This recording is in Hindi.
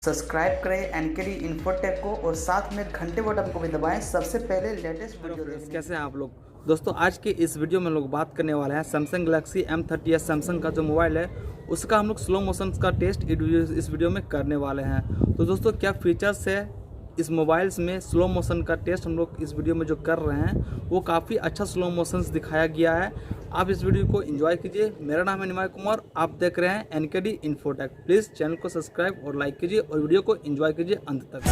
सब्सक्राइब करें एनकेडी इन्फोटेक को और साथ में घंटे बटन को भी दबाएं सबसे पहले लेटेस्ट वीडियो देखने। कैसे हैं आप लोग। दोस्तों आज के इस वीडियो में लोग बात करने वाले हैं सैमसंग गैलेक्सी M30s सैमसंग का जो मोबाइल है उसका हम लोग स्लो मोशन का टेस्ट इस वीडियो में करने वाले हैं। तो दोस्तों क्या फीचर्स है इस मोबाइल्स में, स्लो मोशन का टेस्ट हम लोग इस वीडियो में जो कर रहे हैं वो काफ़ी अच्छा स्लो मोशंस दिखाया गया है। आप इस वीडियो को एंजॉय कीजिए। मेरा नाम है निमाय कुमार, आप देख रहे हैं एनकेडी इन्फोटेक। प्लीज़ चैनल को सब्सक्राइब और लाइक कीजिए और वीडियो को एंजॉय कीजिए अंत तक।